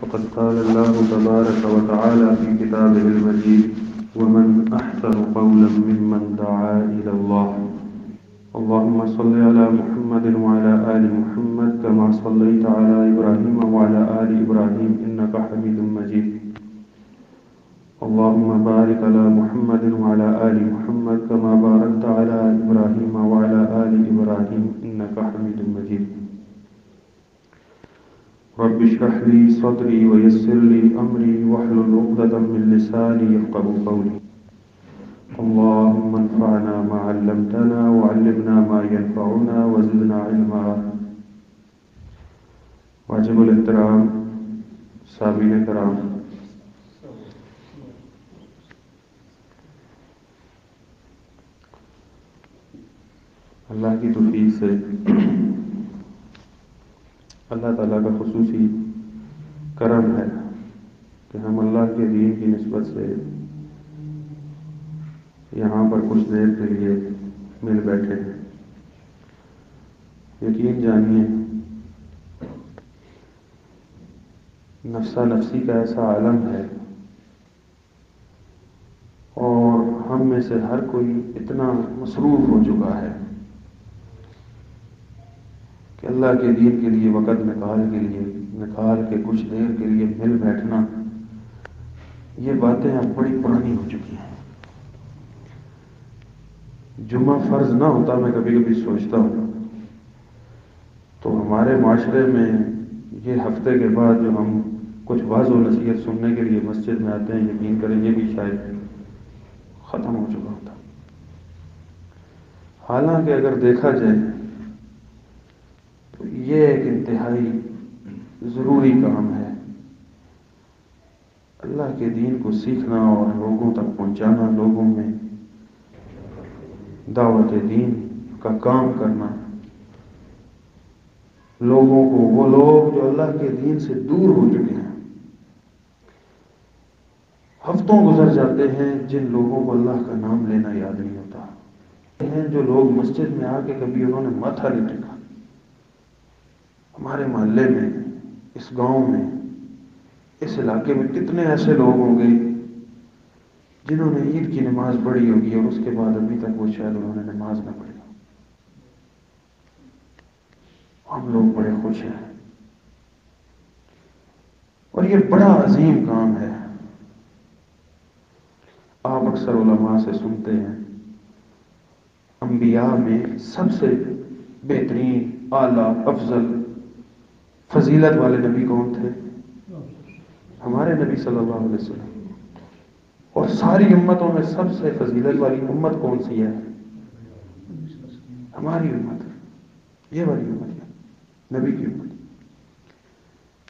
فقد قال الله تبارك وتعالى في كتابه المجيد ومن أحسن قولا ممن دعا إلى الله اللهم صل على محمد وعلى آل محمد كما صليت على إبراهيم وعلى آل إبراهيم إنك حميد مجيد اللهم بارك على محمد وعلى آل محمد كما باركت على إبراهيم وعلى آل إبراهيم إنك حميد مجيد رب اشرح لي صدري ويسر لي أمري واحلل عقدة من لساني يفقهوا قولي اللهم انفعنا ما علمتنا وعلمنا ما ينفعنا وزدنا علما. واجب الاحترام سامعین کرام، اللہ کی توفیق سے اللہ تعالیٰ کا خصوصی کرم ہے کہ ہم اللہ کے دین کی نسبت سے یہاں پر کچھ دیر کے لیے مل بیٹھے ہیں. یقین جانیے نفسا نفسی کا ایسا عالم ہے اور ہم میں سے ہر کوئی اتنا مصروف ہو چکا ہے کہ اللہ کے دین کے لیے وقت نکال کے کچھ دیر کے لیے مل بیٹھنا، یہ باتیں اب بڑی پرانی ہو چکی ہیں. جمعہ فرض نہ ہوتا، میں کبھی کبھی سوچتا ہوں تو ہمارے معاشرے میں یہ ہفتے کے بعد جو ہم کچھ واعظ و نصیحت سننے کے لیے مسجد میں آتے ہیں، یقین کریں یہ بھی شاید ختم ہو چکا ہوتا. حالانکہ اگر دیکھا جائے تو یہ ایک انتہائی ضروری کام ہے، اللہ کے دین کو سیکھنا اور لوگوں تک پہنچانا، لوگوں میں دعوت دین کا کام کرنا. لوگوں کو، وہ لوگ جو اللہ کے دین سے دور ہو چکے ہیں، ہفتوں گزر جاتے ہیں جن لوگوں کو اللہ کا نام لینا یاد نہیں ہوتا ہیں، جو لوگ مسجد میں آ کے کبھی انہوں نے ماتھا نہیں ٹیکا. ہمارے محلے میں، اس گاؤں میں، اس علاقے میں کتنے ایسے لوگ ہوں گے جنہوں نے عید کی نماز پڑھی ہوگی اور اس کے بعد ابھی تک وہ شاید انہوں نے نماز نہ پڑھی. ہم لوگ بڑے خوش ہیں اور یہ بڑا عظیم کام ہے. آپ اکثر علماء سے سنتے ہیں انبیاء میں سب سے بہترین، اعلیٰ، افضل، فضیلت والے نبی کون تھے؟ ہمارے نبی صلی اللہ علیہ وسلم. اور ساری امتوں میں سب سے فضیلت والی امت کون سی ہے؟ ہماری امت، یہ والی امت ہے، نبی کی امت.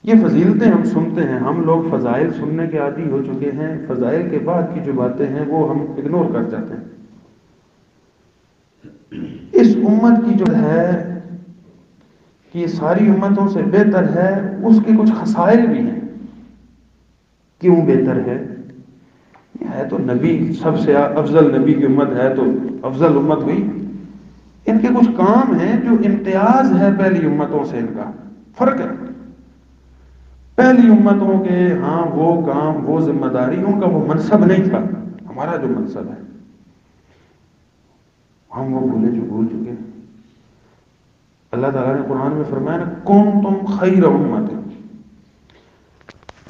یہ فضیلتیں ہم سنتے ہیں، ہم لوگ فضائل سننے کے عادی ہو چکے ہیں. فضائل کے بعد کی جو باتیں ہیں وہ ہم اگنور کر جاتے ہیں. اس امت کی جو ہے کہ یہ ساری امتوں سے بہتر ہے، اس کے کچھ خصائل بھی ہیں. کیوں بہتر ہے؟ یہ ہے تو نبی، سب سے افضل نبی کی امت ہے تو افضل امت ہوئی. ان کے کچھ کام ہیں جو امتیاز ہے پہلی امتوں سے، ان کا فرق ہے. پہلی امتوں کے ہاں وہ کام، وہ ذمہ داری، ان کا وہ منصب نہیں تھا. ہمارا جو منصب ہے ہم وہ بھول چکے ہیں. اللہ تعالیٰ نے قرآن میں فرمایا نا، کنتم خیر امت،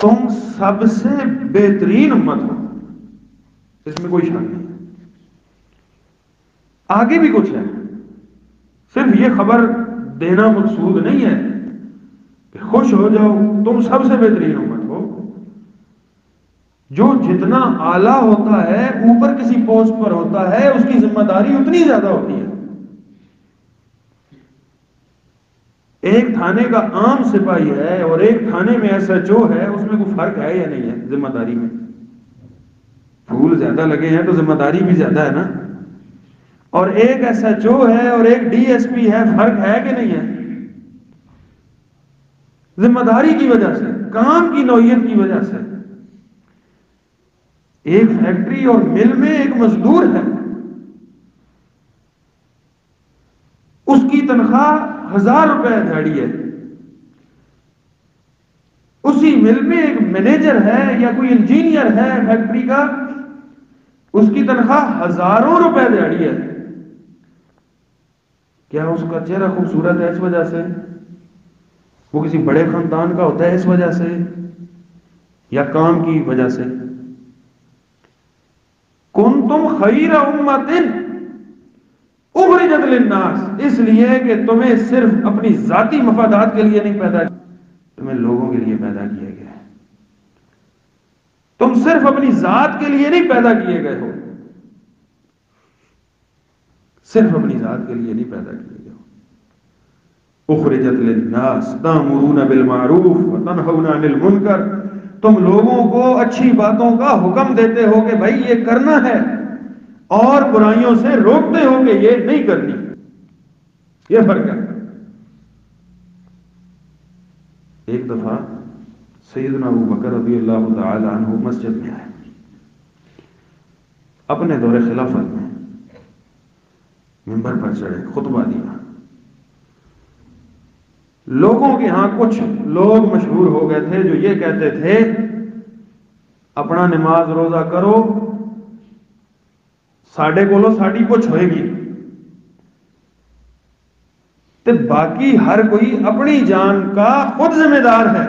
تم سب سے بہترین امت ہو. اس میں کوئی شک نہیں ہے. آگے بھی کچھ ہے، صرف یہ خبر دینا مقصود نہیں ہے کہ خوش ہو جاؤ تم سب سے بہترین امت ہو. جو جتنا اعلیٰ ہوتا ہے، اوپر کسی پوسٹ پر ہوتا ہے، اس کی ذمہ داری اتنی زیادہ ہوتی ہے. ایک تھانے کا عام سپاہی ہے اور ایک تھانے میں ایس ایچ او ہے، اس میں کوئی فرق ہے یا نہیں ہے ذمہ داری میں؟ پھول زیادہ لگے ہیں تو ذمہ داری بھی زیادہ ہے نا. اور ایک ایس ایچ او ہے اور ایک ڈی ایس پی ہے، فرق ہے کہ نہیں ہے؟ ذمہ داری کی وجہ سے، کام کی نوعیت کی وجہ سے. ایک فیکٹری اور مل میں ایک مزدور ہے، اس کی تنخواہ 1000 روپے دھاڑی ہے. اسی مل میں ایک مینیجر ہے یا کوئی انجینئر ہے فیکٹری کا، اس کی تنخواہ ہزاروں روپے دیہڑی ہے، کیا اس کا چہرہ خوبصورت ہے اس وجہ سے؟ وہ کسی بڑے خاندان کا ہوتا ہے اس وجہ سے یا کام کی وجہ سے؟ کنتم خیر امت اخرجت للناس، اس لیے کہ تمہیں صرف اپنی ذاتی مفادات کے لیے نہیں پیدا کیا، تمہیں لوگوں کے لیے پیدا کیا گیا ہے۔ تم صرف اپنی ذات کے لیے نہیں پیدا کیے گئے ہو، صرف اپنی ذات کے لیے نہیں پیدا کیے گئے ہو۔ اخرجت للناس تأمرون بالمعروف وتنہون عن المنکر، تم لوگوں کو اچھی باتوں کا حکم دیتے ہو کہ بھائی یہ کرنا ہے، اور برائیوں سے روکتے ہو کہ یہ نہیں کرنی۔ یہ فرق ہے۔ ایک دفعہ سیدنا ابو بکر رضی اللہ تعالی عنہ مسجد میں آئے، اپنے دور خلافت میں منبر پر چڑھے، خطبہ دیا۔ لوگوں کے ہاں کچھ لوگ مشہور ہو گئے تھے جو یہ کہتے تھے اپنا نماز روزہ کرو، ساڈے کولو ساڈی کچھ ہوئے گی، تے باقی ہر کوئی اپنی جان کا خود ذمہ دار ہے۔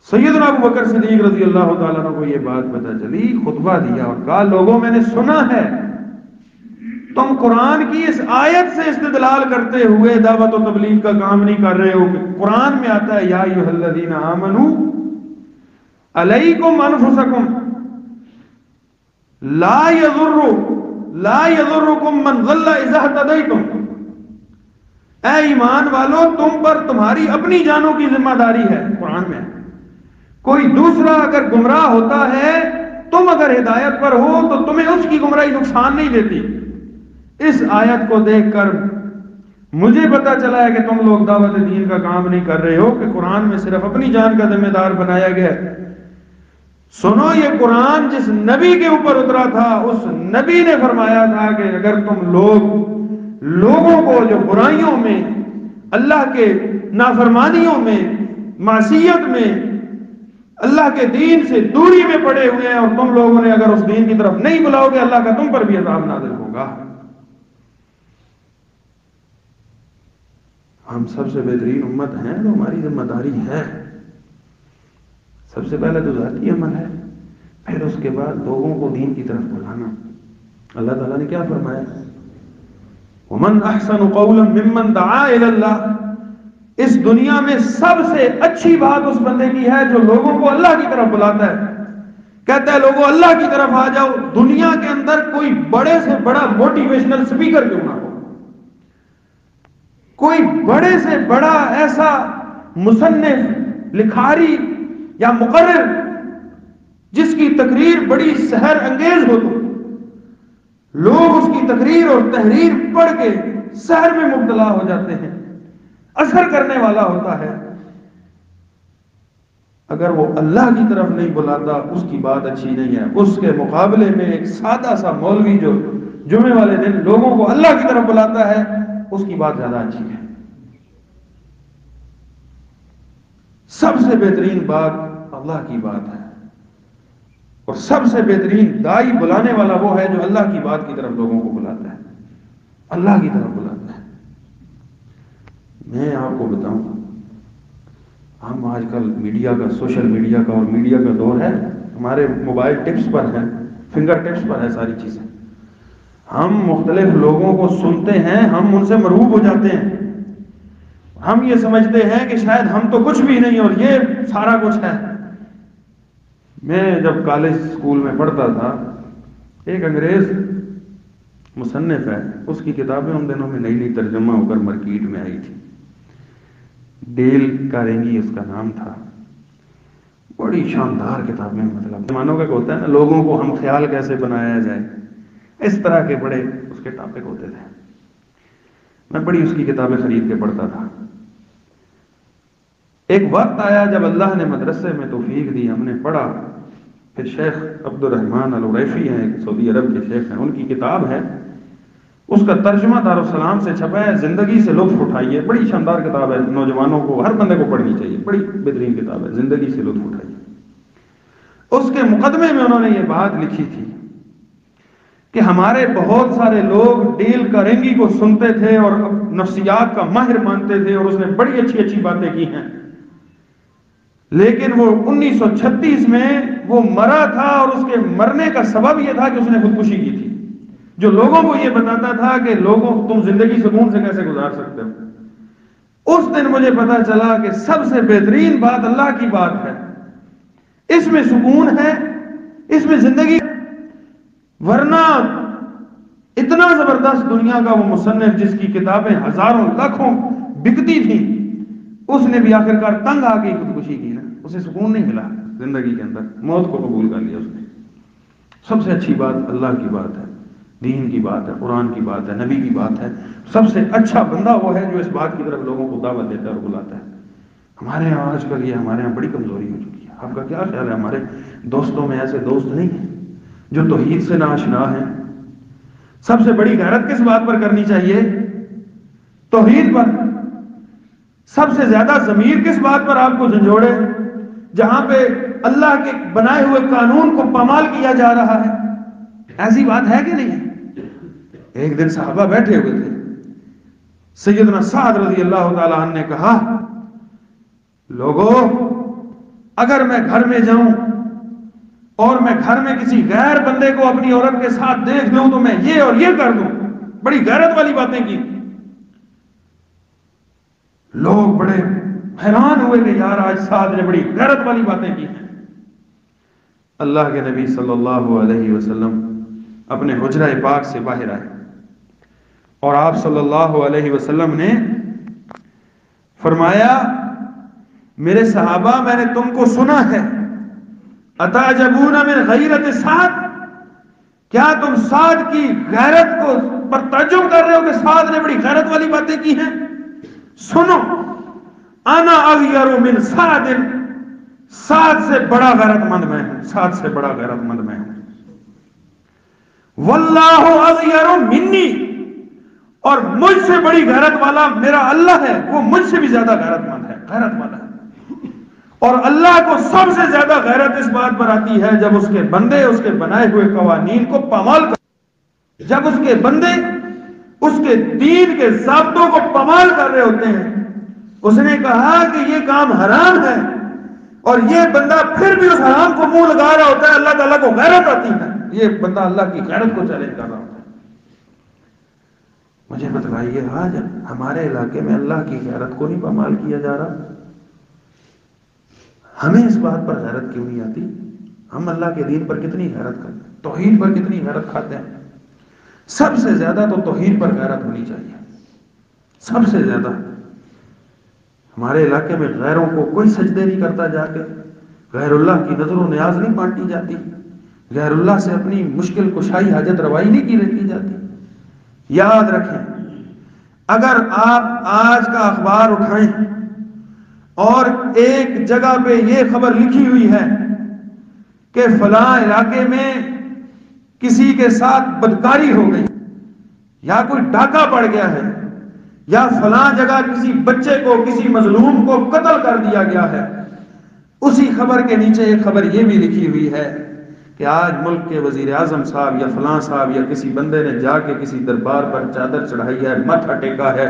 سیدنا ابو بکر صدیق رضی اللہ تعالیٰ عنہ کو یہ بات پتہ چلی، خطبہ دیا اور کہا لوگوں میں نے سنا ہے تم قرآن کی اس آیت سے استدلال کرتے ہوئے دعوت و تبلیغ کا کام نہیں کر رہے ہو کہ قرآن میں آتا ہے یا ایھا الذین آمنوا علیکم انفسکم لا یضرکم من ضل اذا اہتدیتم، اے ایمان والو تم پر تمہاری اپنی جانوں کی ذمہ داری ہے۔ قرآن میں کوئی دوسرا اگر گمراہ ہوتا ہے، تم اگر ہدایت پر ہو تو تمہیں اس کی گمراہی نقصان نہیں دیتی۔ اس آیت کو دیکھ کر مجھے پتا چلا ہے کہ تم لوگ دعوت دین کا کام نہیں کر رہے ہو کہ قرآن میں صرف اپنی جان کا ذمہ دار بنایا گیا ہے۔ سنو، یہ قرآن جس نبی کے اوپر اترا تھا اس نبی نے فرمایا تھا کہ اگر تم لوگوں کو جو برائیوں میں، اللہ کے نافرمانیوں میں، معصیت میں، اللہ کے دین سے دوری میں پڑے ہوئے ہیں، اور تم لوگوں نے اگر اس دین کی طرف نہیں بلاؤ گے، اللہ کا تم پر بھی عذاب نازل ہوگا۔ ہم سب سے بہترین امت ہیں تو ہماری ذمہ داری ہے، سب سے پہلے تو ذاتی عمل ہے، پھر اس کے بعد لوگوں کو دین کی طرف بلانا۔ اللہ تعالیٰ نے کیا فرمایا؟ وَمَنْ أَحْسَنُ قَوْلًا مِّمَّنْ دَعَا إِلَى اللَّهِ، اس دنیا میں سب سے اچھی بات اس بندے کی ہے جو لوگوں کو اللہ کی طرف بلاتا ہے، کہتا ہے لوگوں اللہ کی طرف آ جاؤ۔ دنیا کے اندر کوئی بڑے سے بڑا موٹیویشنل سپیکر کیوں نہ ہو، کوئی بڑے سے بڑا ایسا مصنف، لکھاری یا مقرر جس کی تقریر بڑی سحر انگیز ہو، تو لوگ اس کی تقریر اور تحریر پڑھ کے سحر میں مبتلا ہو جاتے ہیں، اثر کرنے والا ہوتا ہے۔ اگر وہ اللہ کی طرف نہیں بلاتا اس کی بات اچھی نہیں ہے۔ اس کے مقابلے میں ایک سادہ سا مولوی جو جمعے والے دن لوگوں کو اللہ کی طرف بلاتا ہے اس کی بات زیادہ اچھی ہے۔ سب سے بہترین بات اللہ کی بات ہے، اور سب سے بہترین دائی بلانے والا وہ ہے جو اللہ کی بات کی طرف لوگوں کو بلاتا ہے، اللہ کی طرف بلاتا ہے۔ میں آپ کو بتاؤں، ہم آج کل میڈیا کا، سوشل میڈیا کا اور میڈیا کا دور ہے، ہمارے موبائل ٹپس پر ہے، فنگر ٹپس پر ہے ساری چیزیں۔ ہم مختلف لوگوں کو سنتے ہیں، ہم ان سے مرعوب ہو جاتے ہیں، ہم یہ سمجھتے ہیں کہ شاید ہم تو کچھ بھی نہیں اور یہ سارا کچھ ہے۔ میں جب کالج اسکول میں پڑھتا تھا، ایک انگریز مصنف ہے، اس کی کتابیں ان دنوں میں نئی نئی ترجمہ ہو کر مارکیٹ میں آئی تھی، ڈیل کارنگی اس کا نام تھا۔ بڑی شاندار کتابیں، مطلب زمانوں کا ہوتا ہے نا، لوگوں کو ہم خیال کیسے بنایا جائے، اس طرح کے بڑے اس کے ٹاپک ہوتے تھے۔ میں بڑی اس کی کتابیں خرید کے پڑھتا تھا۔ ایک وقت آیا جب اللہ نے مدرسے میں توفیق دی، ہم نے پڑھا، پھر شیخ عبد الرحمن العریفی ہیں، ایک سعودی عرب کے شیخ ہیں، ان کی کتاب ہے اس کا ترجمہ دارالسلام سے چھپا ہے، زندگی سے لطف اٹھائیے، بڑی شاندار کتاب ہے، نوجوانوں کو، ہر بندے کو پڑھنی چاہیے، بڑی بہترین کتاب ہے، زندگی سے لطف اٹھائیے۔ اس کے مقدمے میں انہوں نے یہ بات لکھی تھی کہ ہمارے بہت سارے لوگ ڈیل کارنیگی کو سنتے تھے اور نفسیات کا ماہر مانتے تھے، اور اس نے بڑی اچھی اچھی باتیں کی ہیں، لیکن وہ 1936 میں وہ مرا تھا، اور اس کے مرنے کا سبب یہ تھا کہ اس نے خودکشی کی تھی، جو لوگوں کو یہ بتاتا تھا کہ لوگوں تم زندگی سکون سے کیسے گزار سکتے ہو۔ اس دن مجھے پتا چلا کہ سب سے بہترین بات اللہ کی بات ہے، اس میں سکون ہے، اس میں زندگی، ورنہ اتنا زبردست دنیا کا وہ مصنف جس کی کتابیں ہزاروں لاکھوں بکتی تھیں، اس نے بھی آخرکار تنگ آ کے خودکشی کی نا، اسے سکون نہیں ملا زندگی کے اندر، موت کو قبول کر لیا اس نے۔ سب سے اچھی بات اللہ کی بات ہے، دین کی بات ہے، قرآن کی بات ہے، نبی کی بات ہے۔ سب سے اچھا بندہ وہ ہے جو اس بات کی طرف لوگوں کو دعوت دیتا ہے اور بلاتا ہے۔ ہمارے یہاں آج کل یہ ہمارے یہاں بڑی کمزوری ہو چکی ہے۔ آپ کا کیا خیال ہے؟ ہمارے دوستوں میں ایسے دوست نہیں ہیں جو توحید سے ناآشنا ہیں؟ سب سے بڑی غیرت کس بات پر کرنی چاہیے؟ توحید پر۔ سب سے زیادہ ضمیر کس بات پر آپ کو جھنجھوڑے؟ جہاں پہ اللہ کے بنائے ہوئے قانون کو پامال کیا جا رہا ہے۔ ایسی بات ہے کہ نہیں ہے؟ ایک دن صحابہ بیٹھے ہوئے تھے، سیدنا سعد رضی اللہ تعالیٰ عنہ نے کہا، لوگوں اگر میں گھر میں جاؤں اور میں گھر میں کسی غیر بندے کو اپنی عورت کے ساتھ دیکھ لوں تو میں یہ اور یہ کر دوں۔ بڑی غیرت والی باتیں کی۔ لوگ بڑے حیران ہوئے کہ یار آج سعد نے بڑی غیرت والی باتیں کی ہیں۔ اللہ کے نبی صلی اللہ علیہ وسلم اپنے حجرہ پاک سے باہر آئے اور آپ صلی اللہ علیہ وسلم نے فرمایا، میرے صحابہ میں نے تم کو سنا ہے، اتعجبون من غیرت سعد، کیا تم سعد کی غیرت کو پر تعجب کر رہے ہو کہ سعد نے بڑی غیرت والی باتیں کی ہیں؟ سنو، انا اغیر من سعد، سعد سے بڑا غیرت مند میں ہوں، سعد سے بڑا غیرت مند میں ہوں۔ واللہ اغیر منی، اور مجھ سے بڑی غیرت والا میرا اللہ ہے، وہ مجھ سے بھی زیادہ غیرت مند ہے، غیرت والا ہے۔ اور اللہ کو سب سے زیادہ غیرت اس بات پر آتی ہے جب اس کے بندے اس کے بنائے ہوئے قوانین کو پامال کر، جب اس کے بندے اس کے دین کے ضابطوں کو پامال کر رہے ہوتے ہیں۔ اس نے کہا کہ یہ کام حرام ہے، اور یہ بندہ پھر بھی اس حرام کو منہ لگا رہا ہوتا ہے، اللہ تعالیٰ کو غیرت آتی ہے، یہ بندہ اللہ کی غیرت کو چیلنج کر رہا ہوتا ہے۔ مجھے بتلائیے آج ہمارے علاقے میں اللہ کی غیرت کو نہیں پامال کیا جا رہا؟ ہمیں اس بات پر غیرت کیوں نہیں آتی؟ ہم اللہ کے دین پر کتنی غیرت کرتے ہیں، توحید پر کتنی غیرت کھاتے ہیں۔ سب سے زیادہ تو توحید پر غیرت ہونی چاہیے، سب سے زیادہ۔ ہمارے علاقے میں غیروں کو کوئی سجدے نہیں کرتا، جا کے غیر اللہ کی نظر و نیاز نہیں بانٹی جاتی، غیر اللہ سے اپنی مشکل کشائی حاجت روائی نہیں کی رکھی جاتی۔ یاد رکھیں، اگر آپ آج کا اخبار اٹھائیں اور ایک جگہ پہ یہ خبر لکھی ہوئی ہے کہ فلاں علاقے میں کسی کے ساتھ بدکاری ہو گئی، یا کوئی ڈاکہ پڑ گیا ہے، یا فلاں جگہ کسی بچے کو، کسی مظلوم کو قتل کر دیا گیا ہے، اسی خبر کے نیچے ایک خبر یہ بھی لکھی ہوئی ہے کہ آج ملک کے وزیر اعظم صاحب یا فلاں صاحب یا کسی بندے نے جا کے کسی دربار پر چادر چڑھائی ہے، ماتھا ٹیکا ہے،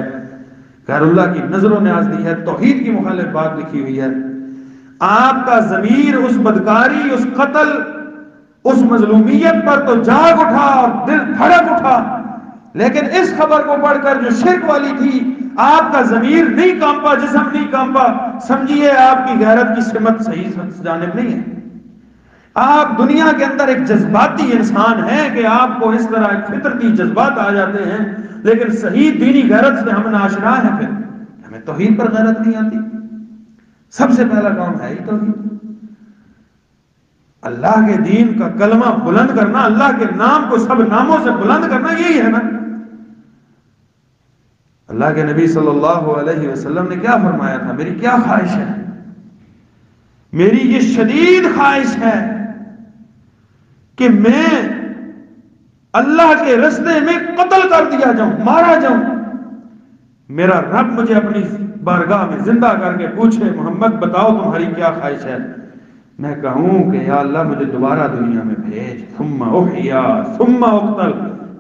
غیر اللہ کی نظر و نیاز دی ہے، توحید کی مخالف بات لکھی ہوئی ہے۔ آپ کا ضمیر اس بدکاری، اس قتل، اس مظلومیت پر تو جاگ اٹھا اور دل دھڑک اٹھا، لیکن اس خبر کو پڑھ کر جو شرک والی تھی، آپ کا ضمیر نہیں کانپا، جسم نہیں کانپا، سمجھیے آپ کی غیرت کی سمت صحیح جانب نہیں ہے۔ آپ دنیا کے اندر ایک جذباتی انسان ہیں کہ آپ کو اس طرح ایک فطرتی جذبات آ جاتے ہیں، لیکن صحیح دینی غیرت سے ہم ناشنا ہیں، پھر ہمیں توحید پر غیرت نہیں آتی۔ سب سے پہلا کام ہے ہی توحید، اللہ کے دین کا کلمہ بلند کرنا، اللہ کے نام کو سب ناموں سے بلند کرنا، یہی ہے نا۔ اللہ کے نبی صلی اللہ علیہ وسلم نے کیا فرمایا تھا؟ میری کیا خواہش ہے؟ میری یہ شدید خواہش ہے کہ میں اللہ کے رستے میں قتل کر دیا جاؤں، مارا جاؤں، میرا رب مجھے اپنی بارگاہ میں زندہ کر کے پوچھے محمد بتاؤ تمہاری کیا خواہش ہے، میں کہوں کہ یا اللہ مجھے دوبارہ دنیا میں بھیج، ثم احیا ثم اقتل،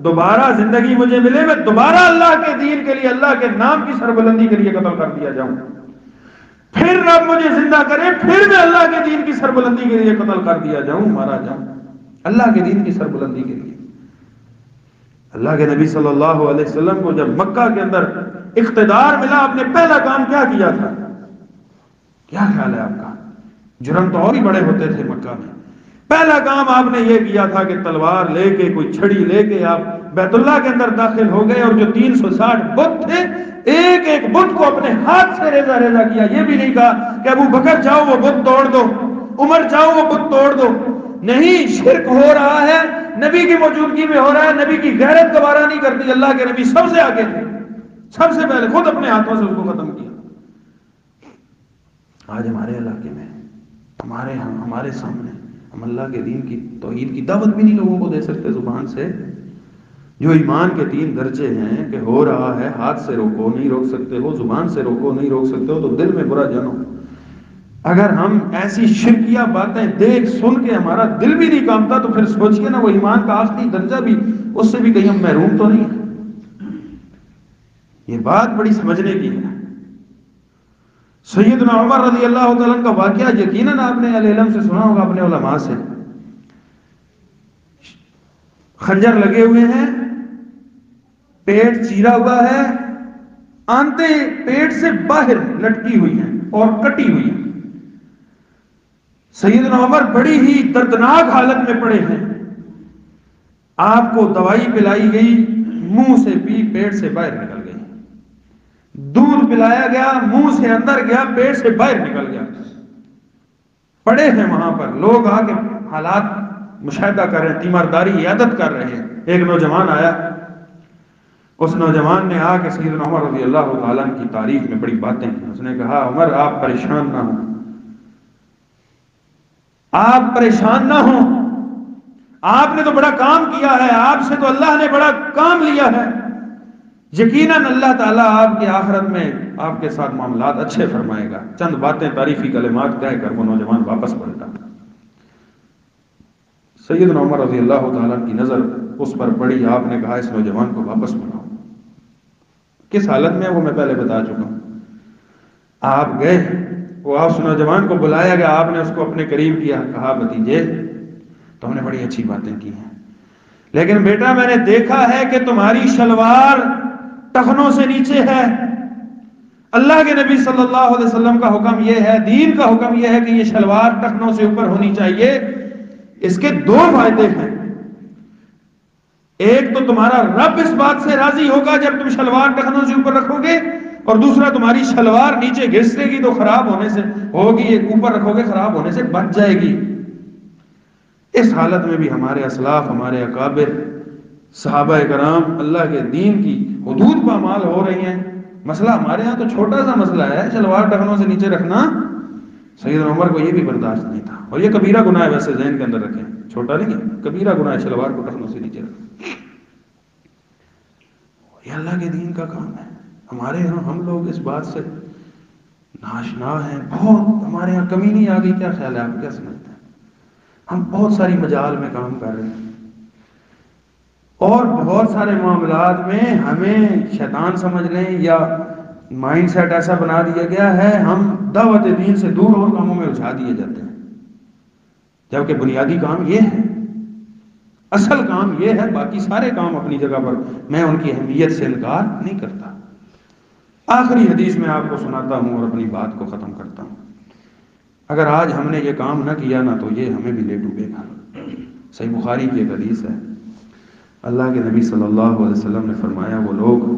دوبارہ زندگی مجھے ملے، میں دوبارہ اللہ کے دین کے لیے، اللہ کے نام کی سربلندی کے لیے قتل کر دیا جاؤں، پھر رب مجھے زندہ کرے، پھر میں اللہ کے دین کی سربلندی کے لیے قتل کر دیا جاؤں، مارا جاؤں، اللہ کے دین کی سربلندی کے لیے۔ اللہ کے نبی صلی اللہ علیہ وسلم کو جب مکہ کے اندر اقتدار ملا، آپ نے پہلا کام کیا کیا تھا؟ کیا خیال ہے آپ کا؟ جرم تو اور ہی بڑے ہوتے تھے مکہ میں، پہلا کام آپ نے یہ کیا تھا کہ تلوار لے کے، کوئی چھڑی لے کے آپ بیت اللہ کے اندر داخل ہو گئے، اور جو 360 بت تھے ایک ایک بت کو اپنے ہاتھ سے ریزہ ریزہ کیا۔ یہ بھی نہیں کہا کہ ابو بکر جاؤ وہ بت توڑ دو، عمر جاؤ وہ بت توڑ دو، نہیں، شرک ہو رہا ہے، نبی کی موجودگی میں ہو رہا ہے، نبی کی غیرت گوارا نہیں کرتی، اللہ کے نبی سب سے آگے تھے، سب سے پہلے خود اپنے ہاتھوں سے اس کو ختم کیا۔ آج ہمارے علاقے میں، ہمارے سامنے، ہم اللہ کے دین کی توحید کی دعوت بھی نہیں لوگوں کو دے سکتے زبان سے۔ جو ایمان کے 3 درجے ہیں کہ ہو رہا ہے، ہاتھ سے روکو نہیں روک سکتے ہو، زبان سے روکو نہیں روک سکتے ہو، تو دل میں برا جنو۔ اگر ہم ایسی شرکیہ باتیں دیکھ سن کے ہمارا دل بھی نہیں کامتا، تو پھر سوچئے نا وہ ایمان کا آخری درجہ بھی، اس سے بھی کہیں ہم محروم تو نہیں ہیں۔ یہ بات بڑی سمجھنے کی ہے۔ سیدنا عمر رضی اللہ تعالیٰ عنہ کا واقعہ یقیناً آپ نے علیہ علم سے سنا ہوگا، اپنے علماء سے۔ خنجر لگے ہوئے ہیں، پیٹ چیرا ہوا ہے، آنتیں پیٹ سے باہر لٹکی ہوئی ہیں اور کٹی ہوئی ہیں۔ سیدنا عمر بڑی ہی دردناک حالت میں پڑے ہیں، آپ کو دوائی پلائی گئی، منہ سے پی پیٹ سے باہر نکل گئی، دودھ پلایا گیا، منہ سے اندر گیا، پیٹ سے باہر نکل گیا۔ پڑے ہیں وہاں پر لوگ، آ کے حالات مشاہدہ کر رہے ہیں، تیمارداری عیادت کر رہے ہیں۔ ایک نوجوان آیا، اس نوجوان نے آ کے سیدنا عمر رضی اللہ تعالیٰ عنہ کی تعریف میں بڑی باتیں کی۔ اس نے کہا عمر آپ پریشان نہ ہوں، آپ پریشان نہ ہوں، آپ نے تو بڑا کام کیا ہے، آپ سے تو اللہ نے بڑا کام لیا ہے، یقیناً اللہ تعالیٰ آپ کی آخرت میں آپ کے ساتھ معاملات اچھے فرمائے گا۔ چند باتیں تعریفی کلمات کہہ کر وہ نوجوان واپس پلٹا۔ سیدنا عمر رضی اللہ تعالیٰ کی نظر اس پر پڑی، آپ نے کہا اس نوجوان کو واپس بلاؤ۔ کس حالت میں وہ میں پہلے بتا چکا ہوں۔ آپ گئے، وہ اس نوجوان کو بلایا گیا، آپ نے اس کو اپنے قریب کیا، کہا بھتیجے تم نے بڑی اچھی باتیں کی ہیں، لیکن بیٹا میں نے دیکھا ہے کہ تمہاری شلوار ٹخنوں سے نیچے ہے۔ اللہ کے نبی صلی اللہ علیہ وسلم کا حکم یہ ہے، دین کا حکم یہ ہے کہ یہ شلوار ٹخنوں سے اوپر ہونی چاہیے۔ اس کے 2 فائدے ہیں، ایک تو تمہارا رب اس بات سے راضی ہوگا جب تم شلوار ٹخنوں سے اوپر رکھو گے، اور دوسرا تمہاری شلوار نیچے گھسے گی تو خراب ہونے سے ہوگی، اوپر رکھو گے خراب ہونے سے بچ جائے گی۔ اس حالت میں بھی ہمارے اسلاف، ہمارے اکابر، صحابہ کرام اللہ کے دین کی حدود پامال ہو رہی ہیں۔ مسئلہ ہمارے ہاں تو چھوٹا سا مسئلہ ہے، شلوار ٹخنوں سے نیچے رکھنا، سیدنا عمر کو یہ بھی برداشت نہیں تھا، اور یہ کبیرہ گناہ ہے، ویسے ذہن کے اندر رکھیں، چھوٹا نہیں ہے، کبیرہ گناہ ہے شلوار کو ٹخنوں سے نیچے رکھنا۔ یہ اللہ کے دین کا کام ہے۔ ہمارے ہاں ہم لوگ اس بات سے ناشنا ہیں، بہت ہمارے ہاں کمی نہیں آ گئی۔ کیا خیال ہے، آپ کیا سمجھتے ہیں؟ ہم بہت ساری مجال میں کام کر رہے ہیں، اور بہت سارے معاملات میں ہمیں شیطان سمجھ لیں یا مائنڈ سیٹ ایسا بنا دیا گیا ہے، ہم دعوت دین سے دور اور کاموں میں الجھا دیے جاتے ہیں، جبکہ بنیادی کام یہ ہے، اصل کام یہ ہے، باقی سارے کام اپنی جگہ پر، میں ان کی اہمیت سے انکار نہیں کرتا۔ آخری حدیث میں آپ کو سناتا ہوں اور اپنی بات کو ختم کرتا ہوں۔ اگر آج ہم نے یہ کام نہ کیا نا تو یہ ہمیں بھی لے ڈوبے گا۔ صحیح بخاری کی ایک حدیث ہے، اللہ کے نبی صلی اللہ علیہ وسلم نے فرمایا وہ لوگ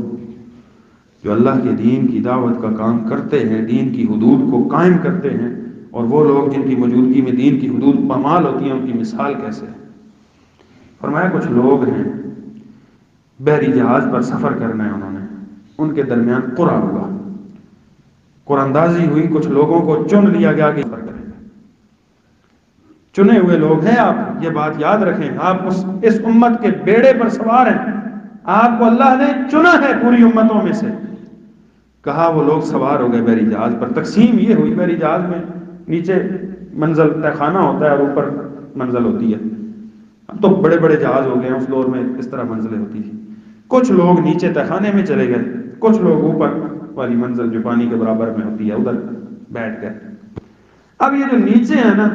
جو اللہ کے دین کی دعوت کا کام کرتے ہیں، دین کی حدود کو قائم کرتے ہیں، اور وہ لوگ جن کی موجودگی میں دین کی حدود پامال ہوتی ہیں، ان کی مثال کیسے ہے؟ فرمایا کچھ لوگ ہیں، بحری جہاز پر سفر کرنا ہے انہوں نے، ان کے درمیان قرعہ ہوا، قرعہ اندازی ہوئی، کچھ لوگوں کو چن لیا گیا کہ سفر کریں گے، چنے ہوئے لوگ ہیں آپ، یہ بات یاد رکھیں. آپ اس امت کے بیڑے پر سوار ہیں. آپ کو اللہ نے چنا ہے پوری امتوں میں سے. کہا وہ لوگ سوار ہو گئے بحری جہاز پر. تقسیم یہ ہوئی بحری جہاز میں نیچے منزل تہ خانہ ہوتا ہے اور اوپر منزل ہوتی ہے. اب تو بڑے بڑے جہاز ہو گئے ہیں، اس دور میں اس طرح منزلیں ہوتی تھی. کچھ لوگ نیچے تہ خانے میں چلے گئے، کچھ لوگ اوپر والی منزل جو پانی کے برابر میں ہوتی ہے ادھر بیٹھ گئے. اب یہ جو نیچے ہے نا،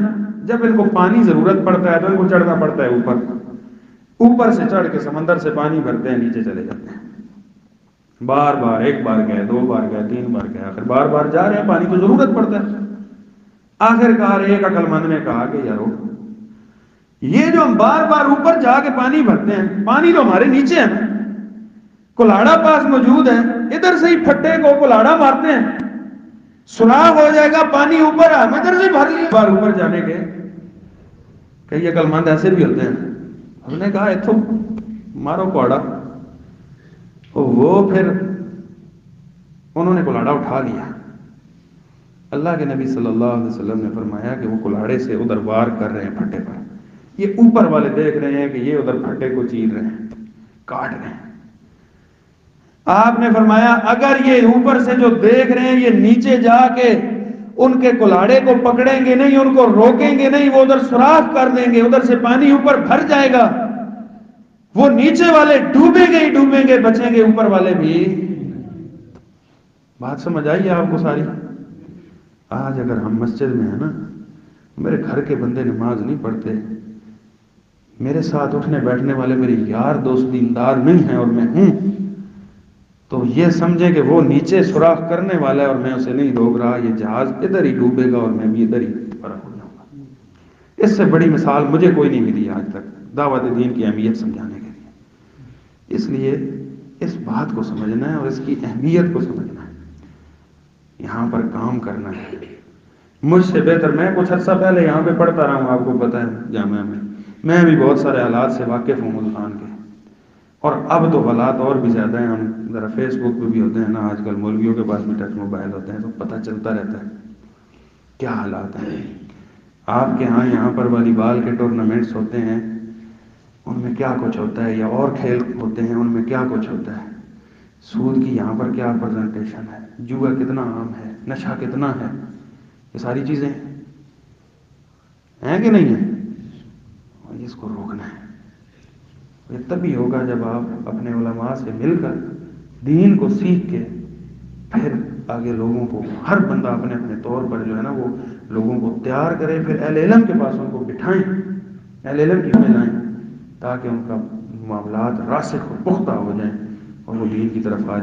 جب ان کو پانی ضرورت پڑتا ہے تو ان کو چڑھنا پڑتا ہے اوپر. اوپر سے چڑھ کے سمندر سے پانی بھرتے ہیں، نیچے چلے جاتے ہیں. بار بار، ایک بار گئے، دو بار گئے، تین بار گئے، آخر بار بار جا رہے ہیں، پانی تو ضرورت پڑتا ہے. آخر کار ایک عقل مند نے کہا کہ یارو، یہ جو ہم بار بار اوپر جا کے پانی بھرتے ہیں، پانی تو ہمارے نیچے ہے نا، کلاڑا پاس موجود ہے، ادھر سے ہی پھٹے کو کلاڑا مارتے ہیں، سراغ ہو جائے گا، پانی اوپر ہے، ہم ادھر سے بھر لیا. بار اوپر جانے کے کئی عقل مند ایسے بھی ہوتے ہیں. ہم نے کہا اتو مارو کوڑا. وہ پھر انہوں نے کلاڑا اٹھا لیا. اللہ کے نبی صلی اللہ علیہ وسلم نے فرمایا کہ وہ کلاڑے سے ادھر وار کر رہے ہیں پھٹے پر. یہ اوپر والے دیکھ رہے ہیں کہ یہ ادھر پھٹے کو چیر رہے ہیں، کاٹ رہے ہیں. آپ نے فرمایا اگر یہ اوپر سے جو دیکھ رہے ہیں یہ نیچے جا کے ان کے کلاڑے کو پکڑیں گے نہیں، ان کو روکیں گے نہیں، وہ ادھر سوراخ کر دیں گے، ادھر سے پانی اوپر بھر جائے گا. وہ نیچے والے ڈوبیں گے ہی ڈوبیں گے، بچیں گے اوپر والے بھی. بات سمجھ آئی آپ کو ساری؟ آج اگر ہم مسجد میں ہیں نا، میرے گھر کے بندے نماز نہیں پڑھتے، میرے ساتھ اٹھنے بیٹھنے والے میرے یار دوست دیندار نہیں ہیں اور میں ہوں، تو یہ سمجھے کہ وہ نیچے سوراخ کرنے والا ہے اور میں اسے نہیں روک رہا. یہ جہاز ادھر ہی ڈوبے گا اور میں بھی ادھر ہی فرق ہو جاؤں گا. اس سے بڑی مثال مجھے کوئی نہیں ملی آج تک دعوت دین کی اہمیت سمجھانے کے لیے. اس لیے اس بات کو سمجھنا ہے اور اس کی اہمیت کو سمجھنا ہے، یہاں پر کام کرنا ہے. مجھ سے بہتر میں کچھ عرصہ پہلے یہاں پہ پڑھتا رہا ہوں، آپ کو پتہ ہے جامعہ میں بھی بہت سارے حالات سے واقف ہوں ملتان کے. اور اب تو حالات اور بھی زیادہ ہیں. ہم ذرا فیس بک پہ بھی ہوتے ہیں نا، آج کل مولویوں کے پاس بھی ٹچ موبائل ہوتے ہیں تو پتہ چلتا رہتا ہے کیا حالات ہیں. آپ کے ہاں یہاں پر والی بال کے ٹورنامنٹس ہوتے ہیں، ان میں کیا کچھ ہوتا ہے، یا اور کھیل ہوتے ہیں ان میں کیا کچھ ہوتا ہے. سود کی یہاں پر کیا پریزنٹیشن ہے، جوا کتنا عام ہے، نشہ کتنا ہے. یہ ساری چیزیں ہیں کہ نہیں ہیں؟ اور اس کو روکنا ہے. یہ تبھی ہوگا جب آپ اپنے علماء سے مل کر دین کو سیکھ کے پھر آگے لوگوں کو، ہر بندہ اپنے اپنے طور پر جو ہے نا وہ لوگوں کو تیار کرے، پھر اہل علم کے پاس ان کو بٹھائیں، اہل علم کی میں لائیں تاکہ ان کا معاملات راسخ اور پختہ ہو جائیں اور وہ دین کی طرف آ جائیں.